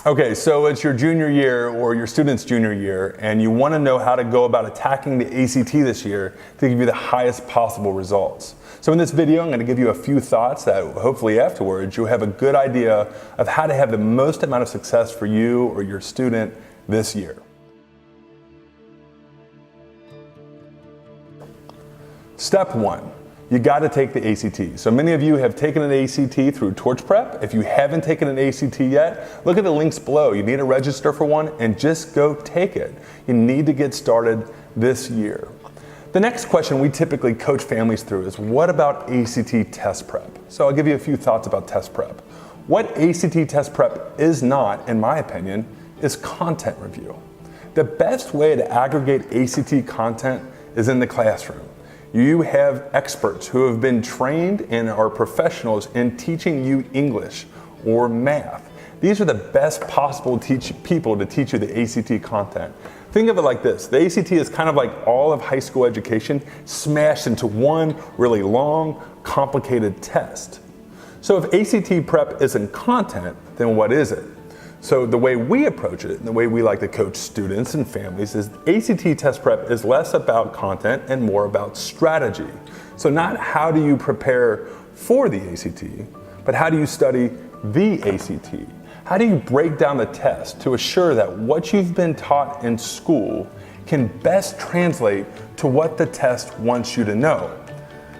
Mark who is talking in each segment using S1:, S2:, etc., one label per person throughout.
S1: Okay, so it's your junior year or your student's junior year, and you want to know how to go about attacking the ACT this year to give you the highest possible results. So in this video, I'm going to give you a few thoughts that hopefully afterwards you'll have a good idea of how to have the most amount of success for you or your student this year. Step one. You got to take the ACT. So many of you have taken an ACT through Torch Prep. If you haven't taken an ACT yet, look at the links below. You need to register for one and just go take it. You need to get started this year. The next question we typically coach families through is, what about ACT test prep? So I'll give you a few thoughts about test prep. What ACT test prep is not, in my opinion, is content review. The best way to aggregate ACT content is in the classroom. You have experts who have been trained and are professionals in teaching you English or math. These are the best possible people to teach you the ACT content. Think of it like this. The ACT is kind of like all of high school education smashed into one really long, complicated test. So if ACT prep isn't content, then what is it? So the way we approach it, and the way we like to coach students and families, is ACT test prep is less about content and more about strategy. So not how do you prepare for the ACT, but how do you study the ACT? How do you break down the test to assure that what you've been taught in school can best translate to what the test wants you to know?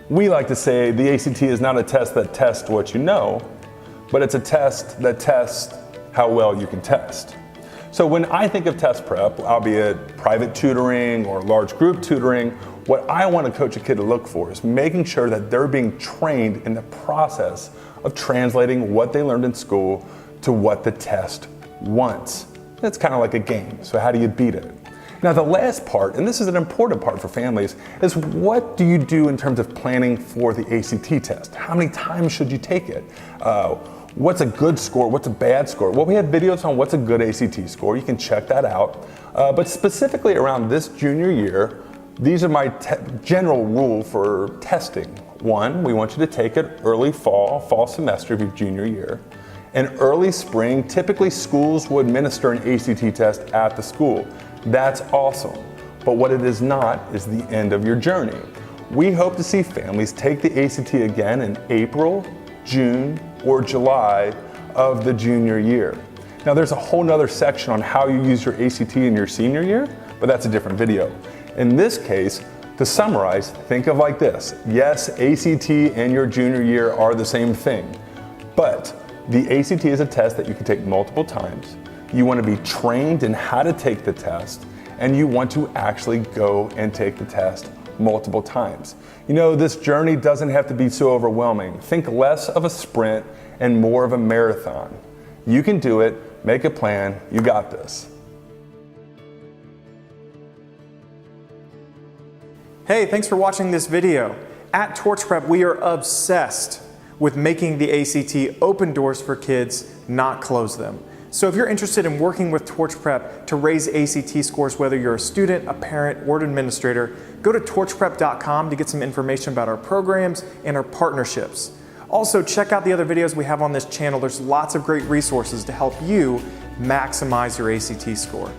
S1: We like to say the ACT is not a test that tests what you know, but it's a test that tests how well you can test. So when I think of test prep, albeit private tutoring or large group tutoring, what I want to coach a kid to look for is making sure that they're being trained in the process of translating what they learned in school to what the test wants. It's kind of like a game, so how do you beat it? Now the last part, and this is an important part for families, is what do you do in terms of planning for the ACT test? How many times should you take it? What's a good score? What's a bad score? Well, we have videos on what's a good ACT score. You can check that out. But specifically around this junior year, these are my general rule for testing. One, we want you to take it early fall semester of your junior year. And early spring, typically schools will administer an ACT test at the school. That's awesome. But what it is not is the end of your journey. We hope to see families take the ACT again in April, June, or July of the junior year. Now there's a whole nother section on how you use your ACT in your senior year, but that's a different video. In this case, to summarize, think of like this. Yes, ACT and your junior year are the same thing, but the ACT is a test that you can take multiple times. You want to be trained in how to take the test, and you want to actually go and take the test multiple times. You know, this journey doesn't have to be so overwhelming. Think less of a sprint and more of a marathon. You can do it, make a plan, you got this.
S2: Hey, thanks for watching this video. At Torch Prep, we are obsessed with making the ACT open doors for kids, not close them. So if you're interested in working with Torch Prep to raise ACT scores, whether you're a student, a parent, or an administrator, go to torchprep.com to get some information about our programs and our partnerships. Also, check out the other videos we have on this channel. There's lots of great resources to help you maximize your ACT score.